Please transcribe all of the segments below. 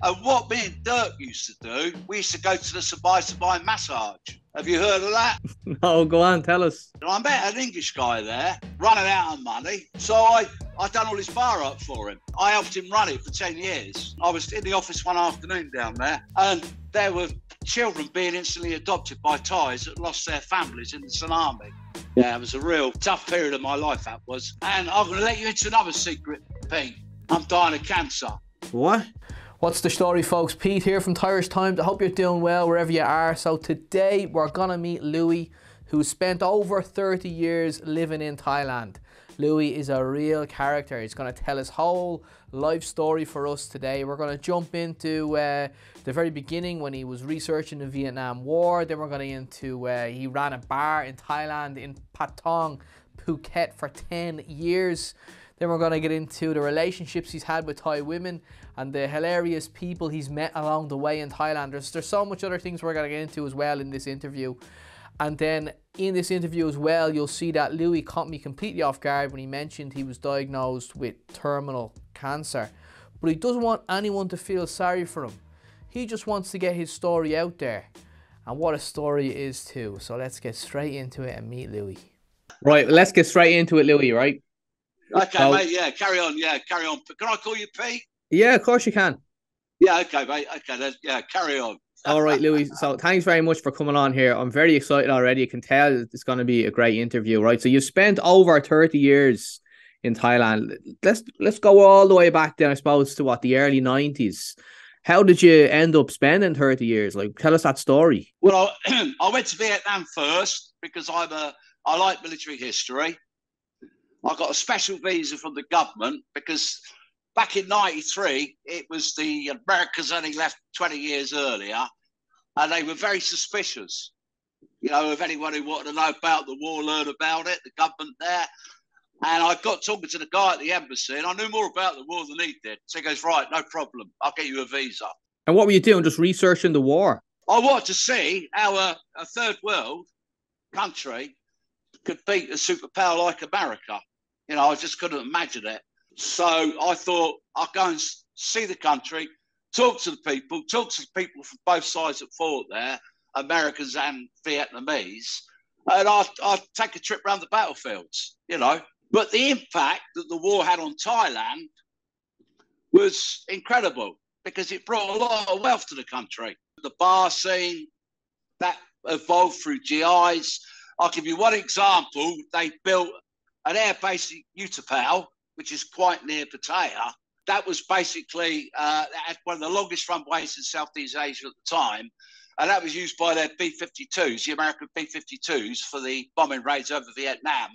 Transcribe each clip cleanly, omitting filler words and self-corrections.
And what me and Dirk used to do, we used to go to the Sabai massage. Have you heard of that? No, go on, tell us. And I met an English guy there, running out of money. So I done all his bar up for him. I helped him run it for 10 years. I was in the office one afternoon down there, and there were children being instantly adopted by Thais that lost their families in the tsunami. Yeah, it was a real tough period of my life, that was. And I'm going to let you into another secret, Pete. I'm dying of cancer. What? What's the story, folks? Pete here from Thairish Times. I hope you're doing well wherever you are. So today we're gonna meet Louis, who spent over 30 years living in Thailand. Louis is a real character. He's gonna tell his whole life story for us today. We're gonna jump into the very beginning when he was researching the Vietnam War. Then we're gonna into he ran a bar in Thailand in Patong, Phuket for 10 years. Then we're going to get into the relationships he's had with Thai women and the hilarious people he's met along the way in Thailand. There's so much other things we're going to get into as well in this interview. And then in this interview as well, you'll see that Louis caught me completely off guard when he mentioned he was diagnosed with terminal cancer. But he doesn't want anyone to feel sorry for him. He just wants to get his story out there. And what a story it is too. So let's get straight into it and meet Louis. Right, let's get straight into it, Louis, right? Okay, mate, yeah, carry on. Can I call you Pete? Yeah, of course you can. Yeah, okay, mate. Okay, then, yeah, carry on. All right, Louis. So thanks very much for coming on here. I'm very excited already. You can tell it's going to be a great interview, right? So you spent over 30 years in Thailand. Let's go all the way back then, I suppose, to the early 90s. How did you end up spending 30 years? Like, tell us that story. Well, I went to Vietnam first because I like military history. I got a special visa from the government because back in '93, it was the Americans only left 20 years earlier, and they were very suspicious, of anyone who wanted to know about the war, learn about it, the government there. And I got talking to the guy at the embassy, and I knew more about the war than he did. So he goes, right, no problem, I'll get you a visa. And what were you doing, just researching the war? I wanted to see how a third world country could beat a superpower like America. I just couldn't imagine it. So I thought I'll go and see the country, talk to the people from both sides that fought there, Americans and Vietnamese, and I'll take a trip around the battlefields, But the impact that the war had on Thailand was incredible because it brought a lot of wealth to the country. The bar scene, that evolved through GIs. I'll give you one example. They built an air base at Utapao, which is quite near Pattaya. That was basically had one of the longest runways in Southeast Asia at the time. And that was used by their B-52s, the American B-52s, for the bombing raids over Vietnam.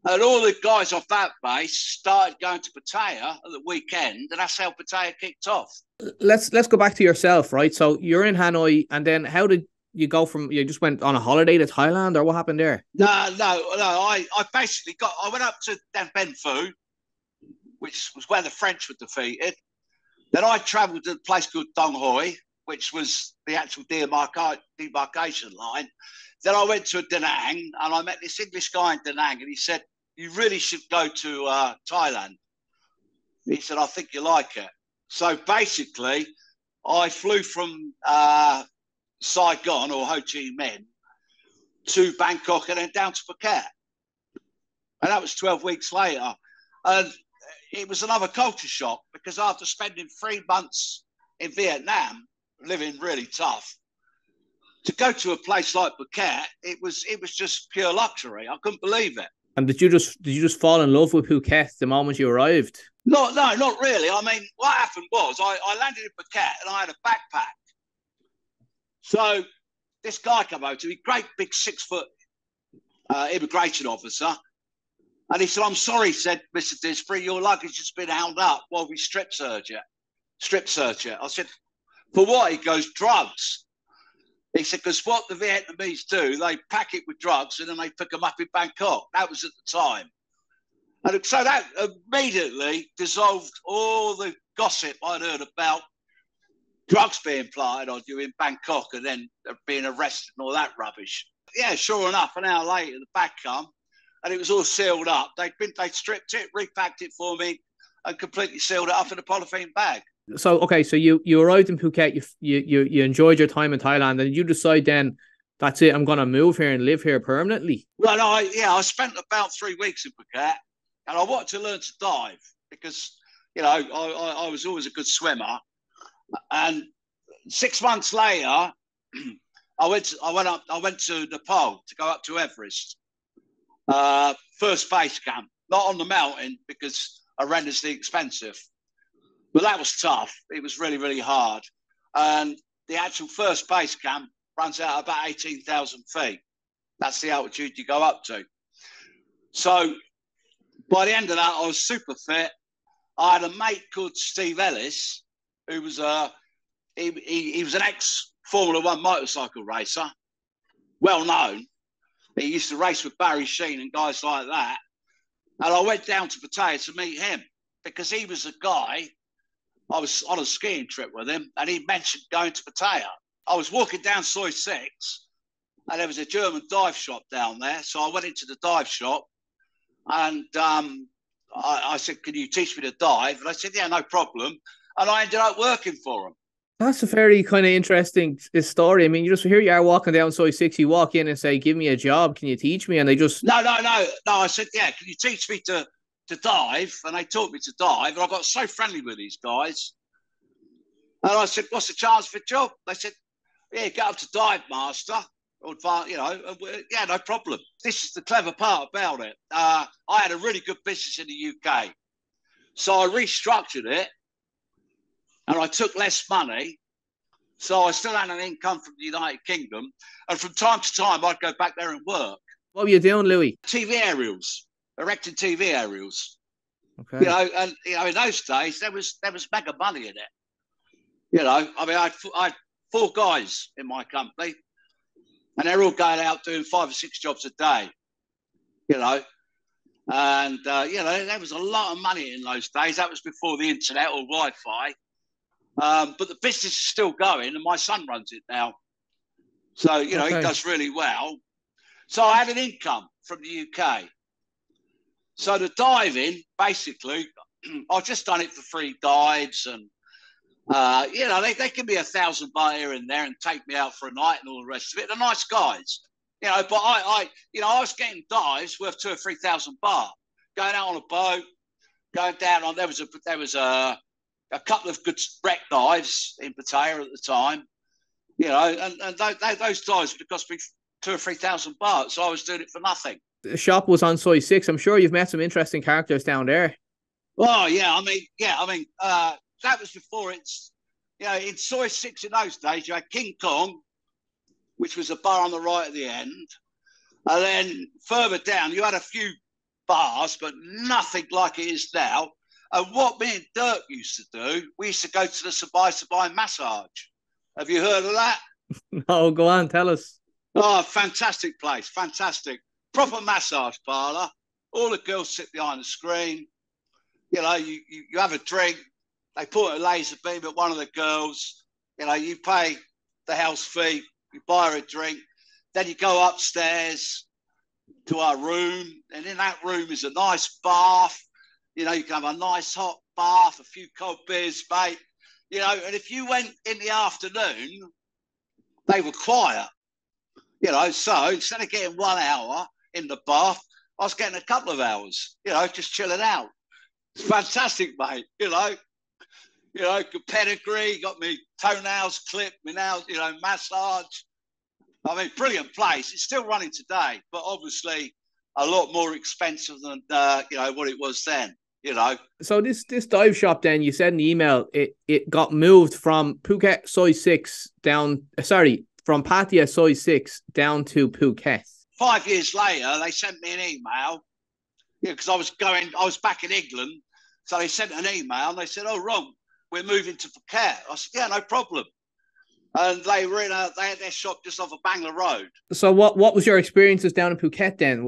And all the guys off that base started going to Pattaya at the weekend, and that's how Pattaya kicked off. Let's go back to yourself, right? So you're in Hanoi, and then how did you go from, you just went on a holiday to Thailand, or what happened there? No. I basically I went up to Dan Ben Phu, which was where the French were defeated. Then I travelled to a place called Dong Hoi, which was the actual demarcation line. Then I went to Da Nang, and I met this English guy in Da Nang, and he said, you really should go to Thailand. He said, I think you like it. So basically, I flew from Saigon or Ho Chi Minh to Bangkok and then down to Phuket. And that was 12 weeks later. And it was another culture shock because after spending 3 months in Vietnam, living really tough, to go to a place like Phuket, it was just pure luxury. I couldn't believe it. And did you just fall in love with Phuket the moment you arrived? No, not really. I mean, what happened was I landed in Phuket and I had a backpack. So this guy came over to me, great big 6-foot immigration officer. And he said, I'm sorry, he said, Mr. Disbury, your luggage has been held up while we strip search it. I said, for what? He goes, drugs. He said, because what the Vietnamese do, they pack it with drugs and then they pick them up in Bangkok. That was at the time. And so that immediately dissolved all the gossip I'd heard about drugs being planted on you in Bangkok and then being arrested and all that rubbish. Yeah, sure enough, an hour later, the bag come and it was all sealed up. They'd stripped it, repacked it for me and completely sealed it up in a polythene bag. So okay, so you arrived in Phuket, you enjoyed your time in Thailand, and you decide then that's it, I'm gonna move here and live here permanently. Well, I spent about 3 weeks in Phuket, and I wanted to learn to dive because I was always a good swimmer. And 6 months later, I went to Nepal to go up to Everest, first base camp, not on the mountain because horrendously expensive. But that was tough. It was really, really hard. And the actual first base camp runs out about 18,000 feet. That's the altitude you go up to. So by the end of that, I was super fit. I had a mate called Steve Ellis, who was he was an ex-Formula One motorcycle racer, well known. He used to race with Barry Sheen and guys like that. And I went down to Pattaya to meet him because he was a guy. I was on a skiing trip with him, and he mentioned going to Pattaya. I was walking down Soi 6, and there was a German dive shop down there. So I went into the dive shop, and I said, "Can you teach me to dive?" And I said, "Yeah, no problem." And I ended up working for him. That's a very kind of interesting story. I mean, here you are walking down Soi 6, you walk in and say, "Give me a job, can you teach me?" And they just... No. I said, "Yeah, can you teach me to dive?" And they taught me to dive, and I got so friendly with these guys. And I said, "What's the chance for a job?" They said, "Yeah, get up to dive master." Or, yeah, no problem. This is the clever part about it. I had a really good business in the UK. So I restructured it, and I took less money. So I still had an income from the United Kingdom. And from time to time, I'd go back there and work. What were you doing, Louis? TV aerials, erecting TV aerials. Okay. In those days, there was mega money in it. I had 4 guys in my company, and they're all going out doing 5 or 6 jobs a day. And there was a lot of money in those days. That was before the internet or Wi-Fi. But the business is still going, and my son runs it now. So, he does really well. So I had an income from the UK. So the diving, basically, I've just done it for free dives, and they can be $1,000 here and there and take me out for a night and all the rest of it. They're nice guys, but I was getting dives worth 2,000 or 3,000 baht, going out on a boat, going down on. There was a couple of good wreck dives in Pattaya at the time, and those dives would have cost me 2,000 or 3,000 baht. So I was doing it for nothing. The shop was on Soi 6. I'm sure you've met some interesting characters down there. Oh yeah, that was before it's, in Soi 6 in those days, you had King Kong, which was a bar on the right at the end. And then further down, you had a few bars, but nothing like it is now. And what me and Dirk used to do, we used to go to the Sabai massage. Have you heard of that? No, go on, tell us. Oh, fantastic place, fantastic. Proper massage parlour. All the girls sit behind the screen. You have a drink. They put a laser beam at one of the girls. You pay the house fee. You buy her a drink. Then you go upstairs to our room. And in that room is a nice bath. You can have a nice hot bath, a few cold beers, mate. And if you went in the afternoon, they were quiet. So instead of getting 1 hour in the bath, I was getting a couple of hours, just chilling out. It's fantastic, mate. Good pedigree, got me toenails clipped, me nails, massage. Brilliant place. It's still running today, but obviously a lot more expensive than what it was then. So this dive shop, then, you said in the email, it got moved from Phuket Soi 6 down. Sorry, from Pattaya Soi 6 down to Phuket. 5 years later, they sent me an email. Because I was back in England, so they sent an email and they said, "Oh, Ron, we're moving to Phuket." I said, "Yeah, no problem." And they had their shop just off of Bangla Road. So what was your experiences down in Phuket then?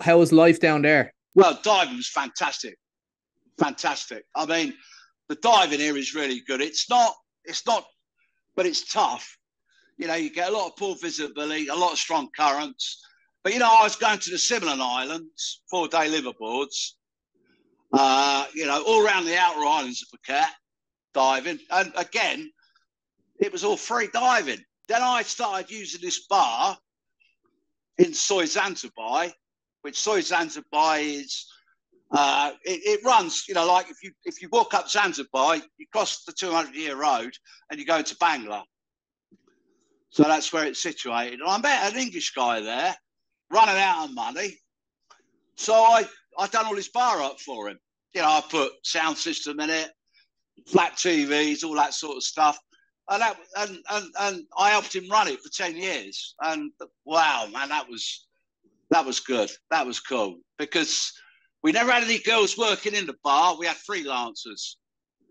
How was life down there? Well, diving was fantastic. Fantastic. The diving here is really good. It's not, but it's tough. You get a lot of poor visibility, a lot of strong currents. But, I was going to the Similon Islands, 4-day liverboards, all around the outer islands of Phuket. diving. And again, it was all free diving. Then I started using this bar in Soy Zanzibar, which Soy Zanzibar is, it runs, you know, like if you walk up Zanzibar, you cross the 200-year road and you go to Bangla. So that's where it's situated. And I met an English guy there, running out of money. So I done all his bar up for him. You know, I put sound system in it, flat TVs, all that sort of stuff. And I helped him run it for 10 years. And wow, man, that was good. That was cool. Because we never had any girls working in the bar. We had freelancers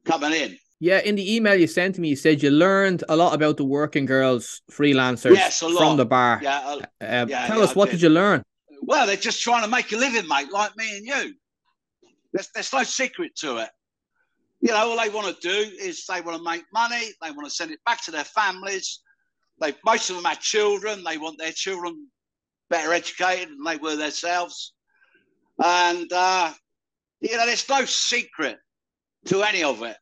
coming in. Yeah, in the email you sent to me, you said you learned a lot about the working girls, freelancers, from the bar. Yeah, tell us, what did you learn? Well, they're just trying to make a living, mate, like me and you. There's no secret to it. You know, all they want to do is they want to make money. They want to send it back to their families. Most of them have children. They want their children better educated than they were themselves. And, you know, there's no secret to any of it.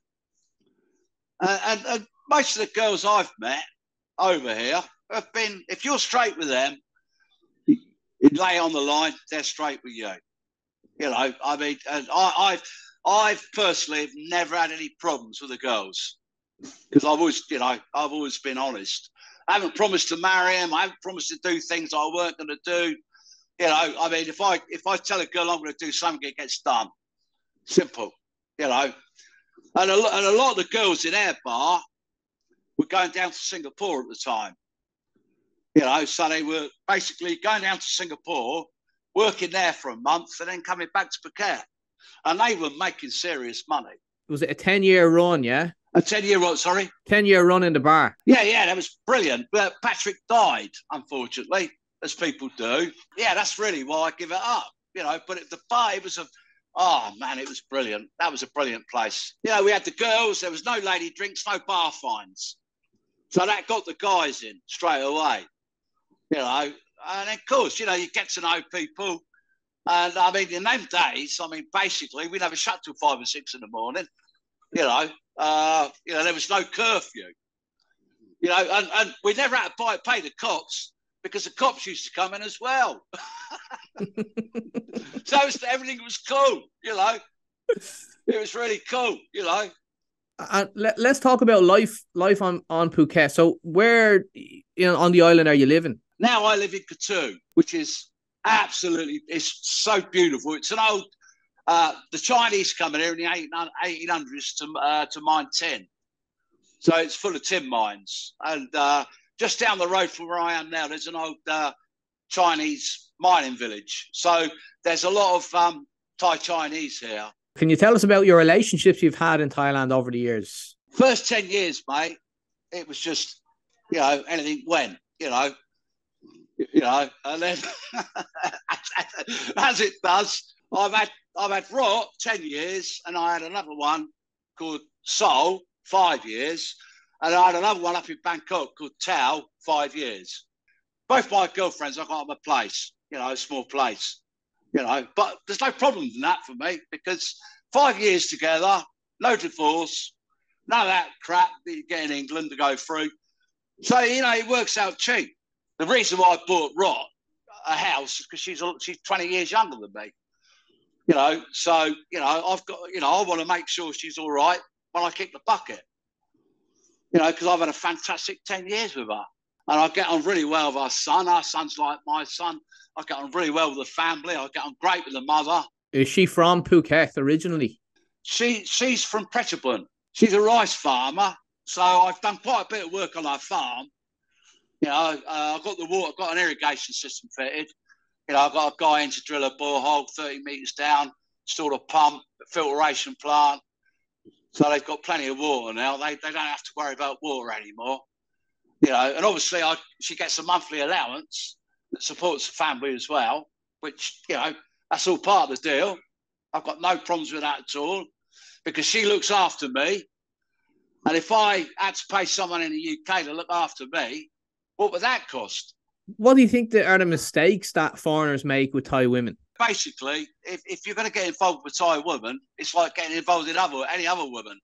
And most of the girls I've met over here have been, if you're straight with them, you lay on the line, they're straight with you. You know, I mean, and I've personally have never had any problems with the girls because I've always been honest. I haven't promised to marry them. I haven't promised to do things I weren't going to do. You know, I mean, if I tell a girl I'm going to do something, it gets done. Simple. You know. And a lot of the girls in our bar were going down to Singapore at the time. You know, so they were basically going down to Singapore, working there for a month, and then coming back to Phuket. And they were making serious money. Was it a 10-year run, yeah? A 10-year run, sorry? 10-year run in the bar. Yeah, that was brilliant. But Patrick died, unfortunately, as people do. Yeah, that's really why I give it up. You know, but the bar, it was oh, man, it was brilliant. That was a brilliant place. You know, we had the girls. There was no lady drinks, no bar fines. So that got the guys in straight away. You know, and of course, you know, you get to know people. And I mean, in them days, I mean, basically, we never shut till 5 or 6 in the morning. You know, there was no curfew. You know, and we never had to pay the cops because the cops used to come in as well. So everything was cool, you know. It was really cool, you know. Let's talk about life on Phuket. So where on the island are you living? Now I live in Patong, which is absolutely, it's so beautiful. It's an old, the Chinese come in here in the 1800s to mine tin. So it's full of tin mines. And just down the road from where I am now, there's an old Chinese mining village. So there's a lot of Thai Chinese here. Can you tell us about your relationships you've had in Thailand over the years? First 10 years, mate, it was just, you know, anything went, you know, and then as it does, I've had Rot 10 years, and I had another one called Seoul 5 years, and I had another one up in Bangkok called Tao 5 years. Both my girlfriends, I got them a place, you know, a small place, you know, but there's no problem in that for me because 5 years together, no divorce, none of that crap that you get in England to go through. So, you know, it works out cheap. The reason why I bought Rot a house is because she's 20 years younger than me. You know, so, you know, I want to make sure she's all right when I kick the bucket. You know, because I've had a fantastic 10 years with her. And I get on really well with our son. Our son's like my son. I get on really well with the family. I get on great with the mother. Is she from Phuket originally? She's from Patong. She's a rice farmer. So I've done quite a bit of work on our farm. You know, I've got the water, I've got an irrigation system fitted. You know, I've got a guy in to drill a borehole 30 metres down, installed a pump, a filtration plant. So they've got plenty of water now. They don't have to worry about water anymore. You know, and obviously she gets a monthly allowance that supports the family as well, which, you know, that's all part of the deal. I've got no problems with that at all because she looks after me. And if I had to pay someone in the UK to look after me, what would that cost? What do you think are the mistakes that foreigners make with Thai women? Basically, if you're going to get involved with a Thai woman, it's like getting involved in any other woman.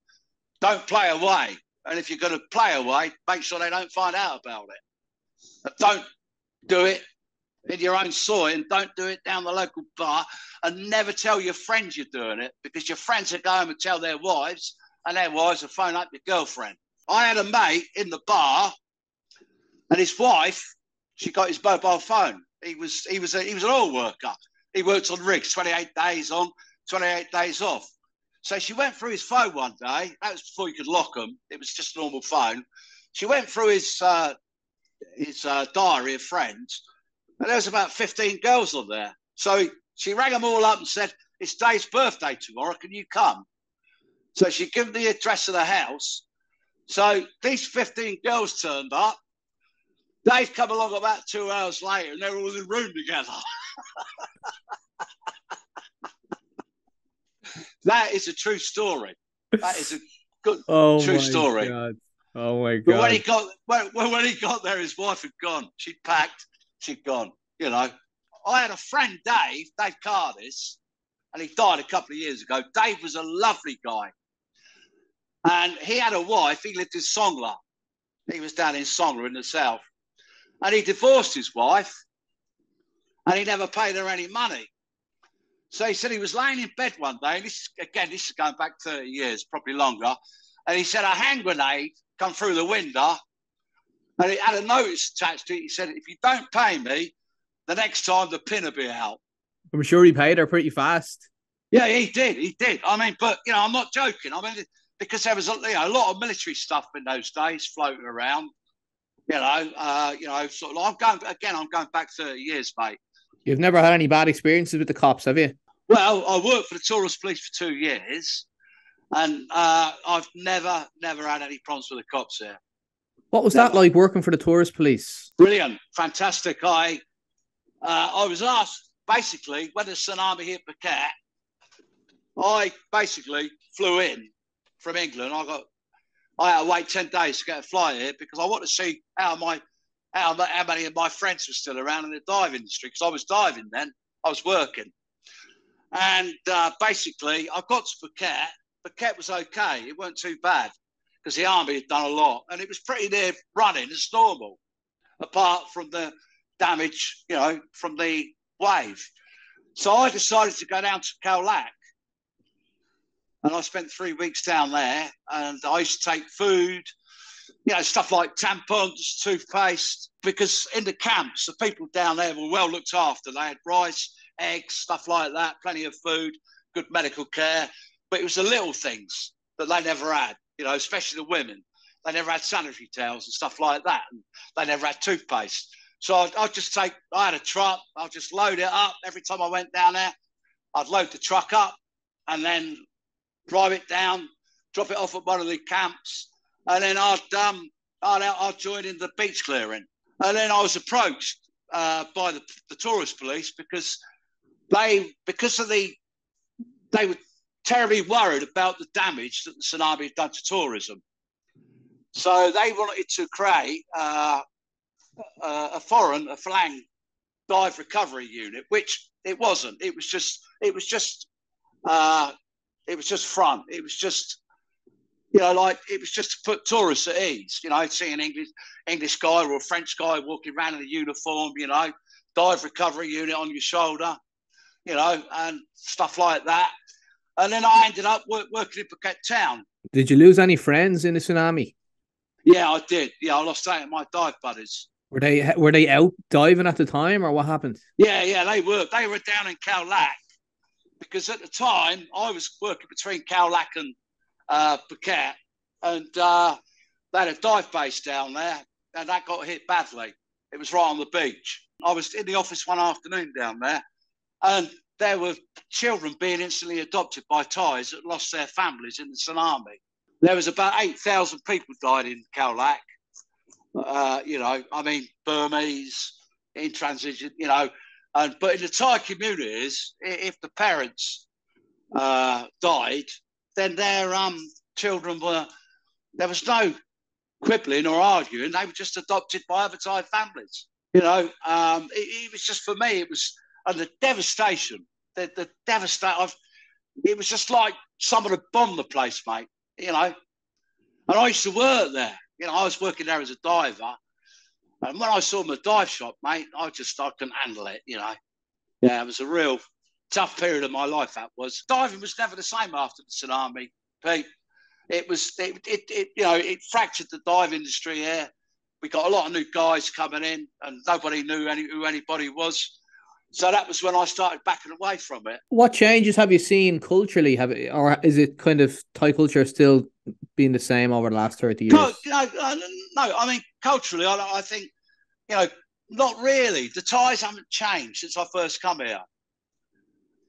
don't play away. And if you're going to play away, make sure they don't find out about it. And don't do it in your own soil, and don't do it down the local bar, and never tell your friends you're doing it, because your friends will go home and tell their wives, and their wives will phone up your girlfriend. I had a mate in the bar, and his wife, she got his mobile phone. He was an oil worker. He worked on rigs, 28 days on, 28 days off. So she went through his phone one day. That was before you could lock them. It was just a normal phone. She went through his diary of friends, and there was about 15 girls on there. So she rang them all up and said, "It's Dave's birthday tomorrow. Can you come?" So she gave them the address of the house. So these 15 girls turned up. Dave come along about 2 hours later, and they were all in the room together. That is a true story. That is a good true story. God. Oh my God! But when he got there, his wife had gone. She'd packed. She'd gone. You know, I had a friend, Dave Cardis, and he died a couple of years ago. Dave was a lovely guy, and he had a wife. He lived in Songla. He was down in Songla in the south, and he divorced his wife, and he never paid her any money. So he said he was laying in bed one day, and this is going back 30 years, probably longer, and he said a hand grenade come through the window, and it had a notice attached to it. He said, "If you don't pay me, the next time the pin will be out." I'm sure he paid her pretty fast. Yeah, he did. I mean, but, you know, I'm not joking. I mean, because there was a lot of military stuff in those days floating around, sort of, I'm going back 30 years, mate. You've never had any bad experiences with the cops, have you? Well, I worked for the tourist police for 2 years, and I've never had any problems with the cops here. What was that like, working for the tourist police? Brilliant, fantastic. I was asked, basically, when the tsunami hit Phuket, I basically flew in from England. I had to wait 10 days to get a flight here, because I want to see how many of my friends were still around in the dive industry, because I was diving then. I was working. And basically, I got to Phuket. Phuket was okay. It weren't too bad, because the army had done a lot. And it was pretty near running as normal, apart from the damage, from the wave. So I decided to go down to Khao Lak. And I spent 3 weeks down there. And I used to take food, stuff like tampons, toothpaste, because in the camps, the people down there were well looked after. They had rice, eggs, stuff like that, plenty of food, good medical care. But it was the little things that they never had, especially the women. They never had sanitary towels and stuff like that. And they never had toothpaste. So I had a truck, I'd just load it up. Every time I went down there, I'd load the truck up and then drive it down, drop it off at one of the camps. And then I'd join in the beach clearing. And then I was approached by the tourist police, because they were terribly worried about the damage that the tsunami had done to tourism. So they wanted to create a flang dive recovery unit, which it wasn't. It was just front. It was just, it was just to put tourists at ease. See an English guy or a French guy walking around in a uniform, dive recovery unit on your shoulder, and stuff like that. And then I ended up working in Phuket town. Did you lose any friends in the tsunami? Yeah, I did. Yeah, I lost 8 of my dive buddies. Were they out diving at the time, or what happened? Yeah, they were. They were down in Khao Lak, because at the time I was working between Khao Lak and Phuket, and they had a dive base down there, and that got hit badly. It was right on the beach. I was in the office one afternoon down there, and there were children being instantly adopted by Thais that lost their families in the tsunami. There was about 8,000 people died in Khao Lak. Burmese, in transition, but in the Thai communities, if the parents died, then their children there was no quibbling or arguing. They were just adopted by other Thai families. It was just, for me, it was, and the devastation, the devastation. It was just like someone had bombed the place, mate. And I used to work there. You know, I was working there as a diver. And when I saw my dive shop, mate, I couldn't handle it, you know. Yeah, it was a real tough period of my life, that was. Diving was never the same after the tsunami, Pete. It fractured the dive industry here. We got a lot of new guys coming in and nobody knew who anybody was. So that was when I started backing away from it. What changes have you seen culturally? Or is it kind of Thai culture still being the same over the last 30 years? No, I mean, culturally, I think, you know, not really. The Thais haven't changed since I first come here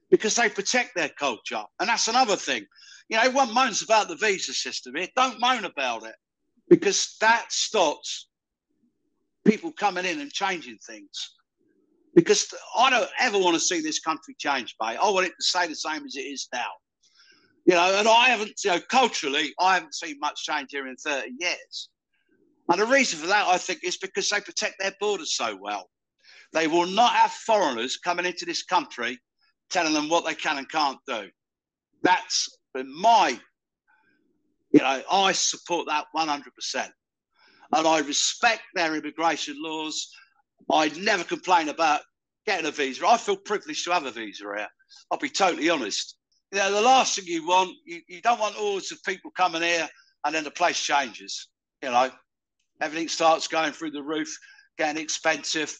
because they protect their culture. And that's another thing. You know, everyone moans about the visa system here. Don't moan about it because that stops people coming in and changing things. Because I don't ever want to see this country change, mate. I want it to stay the same as it is now. You know, and I haven't, you know, culturally, I haven't seen much change here in 30 years. And the reason for that, I think, is because they protect their borders so well. They will not have foreigners coming into this country telling them what they can and can't do. That's my, you know, I support that 100%. And I respect their immigration laws. I never complain about getting a visa. I feel privileged to have a visa here. I'll be totally honest. You know, the last thing you want, you don't want hordes of people coming here and then the place changes. You know, everything starts going through the roof, getting expensive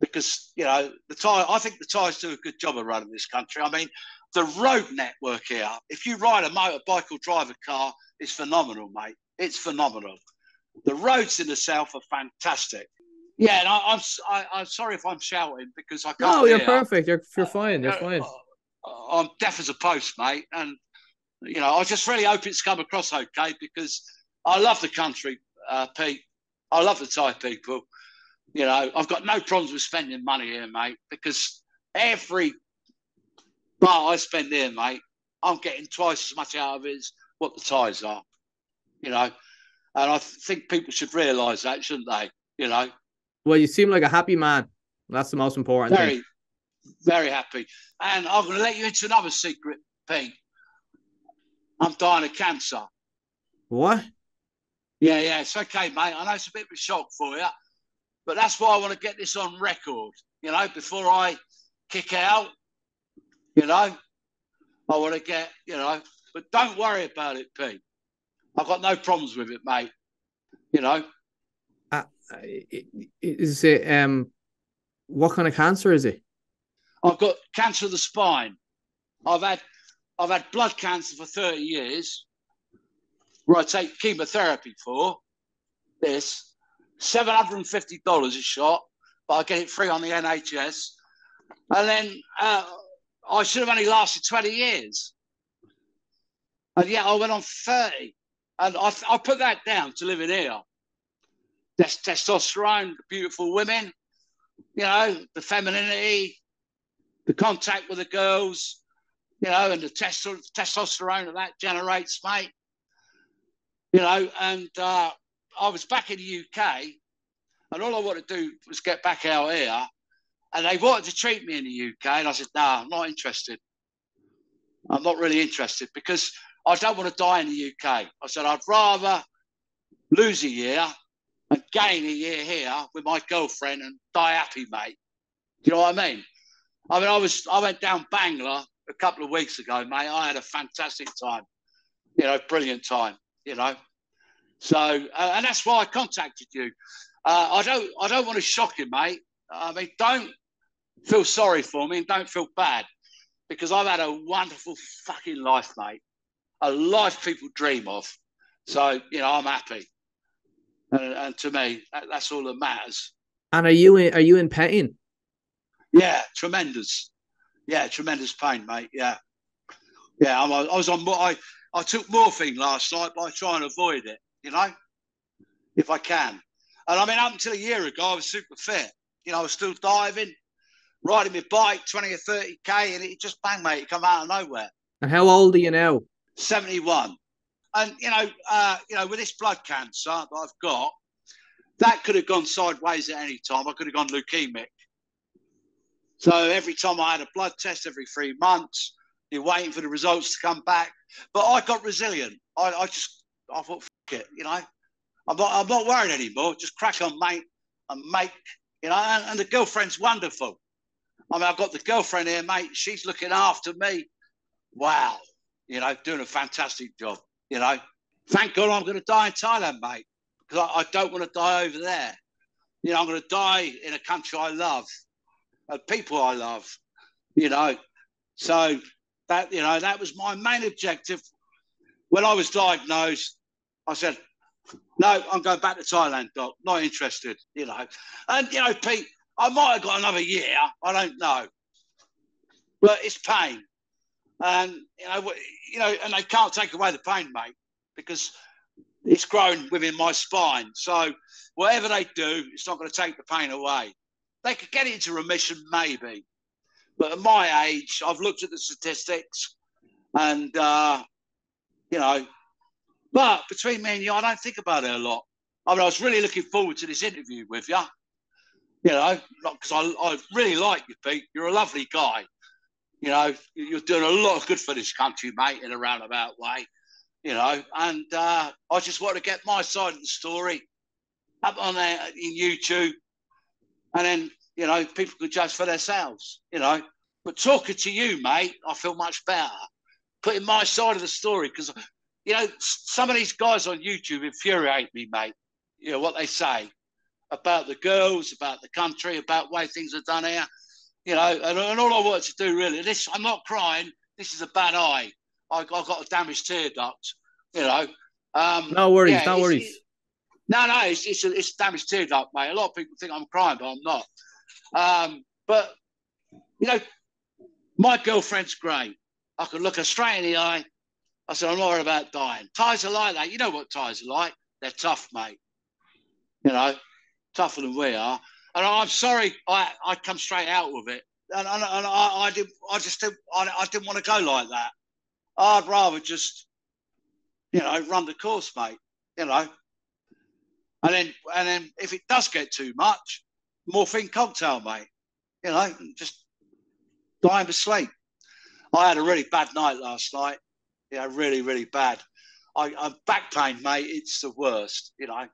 because, you know, I think the Thais do a good job of running this country. I mean, the road network here, if you ride a motorbike or drive a car, it's phenomenal, mate. It's phenomenal. The roads in the south are fantastic. Yeah, and I'm sorry if I'm shouting because I can't. No, you're perfect. You're fine. You're fine. I'm deaf as a post, mate, and you know I just really hope it's come across okay because I love the country, Pete. I love the Thai people. You know, I've got no problems with spending money here, mate, because every bar I spend here, mate, I'm getting twice as much out of it as what the Thais are. You know, and I think people should realise that, shouldn't they? You know. Well, you seem like a happy man. That's the most important thing. Very happy. And I'm going to let you into another secret, Pete. I'm dying of cancer. What? Yeah, it's okay, mate. I know it's a bit of a shock for you, but that's why I want to get this on record, you know, before I kick out, you know. I want to get, you know, but don't worry about it, Pete. I've got no problems with it, mate, you know. Is it what kind of cancer is it? I've got cancer of the spine. I've had blood cancer for 30 years, where I take chemotherapy for this. $750 a shot, but I get it free on the NHS. And then I should have only lasted 20 years. And yet I went on 30. And I put that down to living here. Testosterone, the beautiful women, you know, the femininity, the contact with the girls, you know, and the testosterone that generates, mate. You know, and I was back in the UK, and all I wanted to do was get back out here, and they wanted to treat me in the UK, and I said, no, I'm not interested. I'm not really interested because I don't want to die in the UK. I said, I'd rather lose a year and gain a year here with my girlfriend and die happy, mate. Do you know what I mean? I mean, I went down Bangla a couple of weeks ago, mate. I had a fantastic time, you know, brilliant time, you know. So, and that's why I contacted you. I don't want to shock you, mate. I mean, don't feel sorry for me and don't feel bad because I've had a wonderful fucking life, mate. A life people dream of. So, you know, I'm happy. And to me, that's all that matters. And are you in pain? Yeah, tremendous. Yeah, tremendous pain, mate. Yeah. I took morphine last night, but I try and avoid it, you know, if I can. And I mean, up until a year ago, I was super fit. You know, I was still diving, riding my bike, 20 or 30K, and it just bang, mate, it come out of nowhere. And how old are you now? 71. And, you know, with this blood cancer that I've got, that could have gone sideways at any time. I could have gone leukemic. So every time I had a blood test every 3 months, you're waiting for the results to come back. But I got resilient. I thought, it, you know. I'm not worried anymore. Just crack on, mate, and make, you know. And the girlfriend's wonderful. I mean, I've got the girlfriend here, mate. She's looking after me. Wow, you know, doing a fantastic job. You know, thank God I'm going to die in Thailand, mate, because I don't want to die over there. You know, I'm going to die in a country I love, and people I love. You know, so that, you know, that was my main objective when I was diagnosed. I said, no, I'm going back to Thailand, Doc. Not interested, you know. And, you know, Pete, I might have got another year. I don't know. But it's pain. And, you know, and they can't take away the pain, mate, because it's grown within my spine. So whatever they do, it's not going to take the pain away. They could get it into remission, maybe. But at my age, I've looked at the statistics and, you know, but between me and you, I don't think about it a lot. I mean, I was really looking forward to this interview with you, you know, because I really like you, Pete. You're a lovely guy. You know, you're doing a lot of good for this country, mate, in a roundabout way, you know. And I just want to get my side of the story up on there in YouTube. And then, you know, people could judge for themselves, you know. But talking to you, mate, I feel much better. Putting my side of the story, because, you know, some of these guys on YouTube infuriate me, mate. You know, what they say about the girls, about the country, about the way things are done here. You know, and all I want to do, really, I'm not crying. This is a bad eye. I've got a damaged tear duct, you know. No worries, yeah, no worries. It's damaged tear duct, mate. A lot of people think I'm crying, but I'm not. But, you know, my girlfriend's great. I can look her straight in the eye. I said, I'm not worried about dying. Thais are like that. You know what Thais are like. They're tough, mate. You know, tougher than we are. And I'm sorry I come straight out with it. And I didn't want to go like that. I'd rather just, you know, run the course, mate. You know. And then if it does get too much, morphine cocktail, mate. You know, just dying to sleep. I had a really bad night last night. You know, really, really bad. I'm back pain, mate. It's the worst, you know.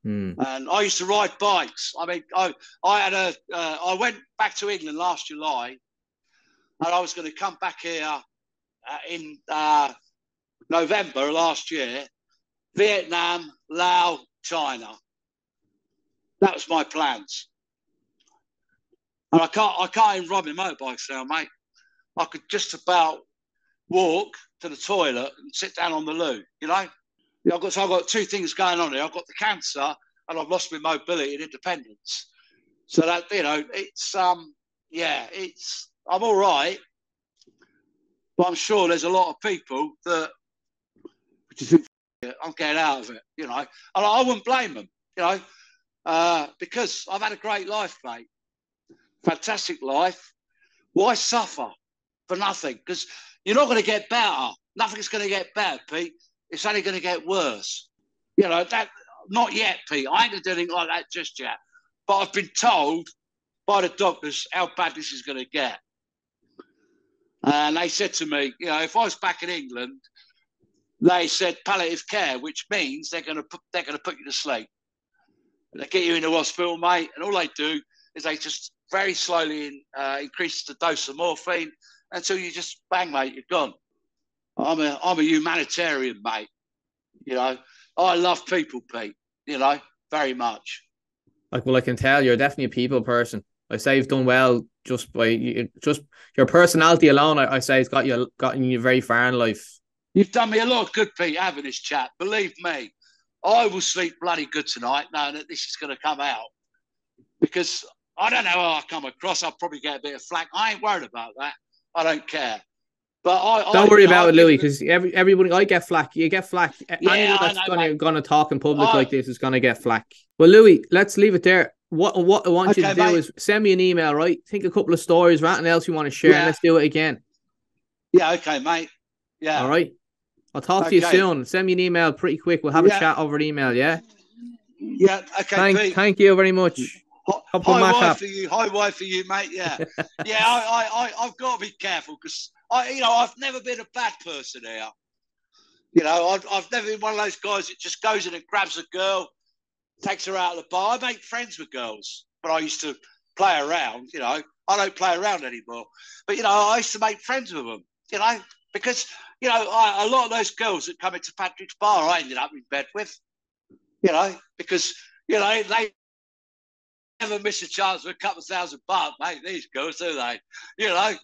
And I used to ride bikes. I mean, I went back to England last July, and I was going to come back here in November last year. Vietnam, Laos, China. That was my plans. And I can't even ride my motorbikes now, mate. I could just about walk to the toilet and sit down on the loo, you know. I've got two things going on here. I've got the cancer and I've lost my mobility and independence. So that, you know, it's I'm all right, but I'm sure there's a lot of people that I'm getting out of it, you know. And I wouldn't blame them, you know, because I've had a great life, mate. Fantastic life. Why suffer for nothing? Because you're not going to get better. Nothing's going to get better, Pete. It's only going to get worse. You know, that not yet, Pete. I ain't going to do anything like that just yet. But I've been told by the doctors how bad this is going to get. And they said to me, you know, if I was back in England, they said palliative care, which means they're going to put you to sleep. They get you into hospital, mate, and all they do is they just very slowly increase the dose of morphine until you just bang, mate, you're gone. I'm a humanitarian, mate. You know, I love people, Pete. You know, very much. Like, well, I can tell you're definitely a people person. I say you've done well just by just your personality alone. I say it's gotten you very far in life. You've done me a lot of good, Pete, having this chat. Believe me, I will sleep bloody good tonight knowing that this is going to come out. Because I don't know how I come across. I'll probably get a bit of flack. I ain't worried about that. I don't care. But don't worry about it, Louis, because everybody, I get flack. You get flack. Yeah, anyone that's going to talk in public like this is going to get flack. Well, Louis, let's leave it there. What I want you to do is send me an email, right? Think a couple of stories, anything else you want to share, and let's do it again. Yeah, okay, mate. Yeah. All right. I'll talk to you soon. Send me an email pretty quick. We'll have a chat over email, yeah? Yeah, okay, thank you very much. High wife for you, mate. Yeah. I've got to be careful because I've never been a bad person here. You know, I've never been one of those guys that just goes in and grabs a girl, takes her out of the bar. I make friends with girls, but I used to play around, you know. I don't play around anymore. But, you know, I used to make friends with them, you know, because, you know, a lot of those girls that come into Patrick's bar, I ended up in bed with, you know, because, you know, they never miss a chance for a couple of $1,000, mate, these girls, do they? You know?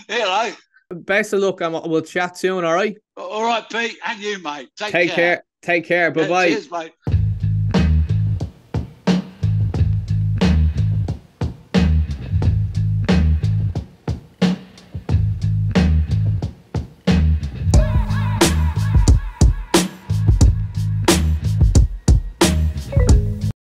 You know? Best of luck, and we'll chat soon, all right? All right, Pete, and you, mate. Take care. Take care. Bye-bye. Cheers, mate.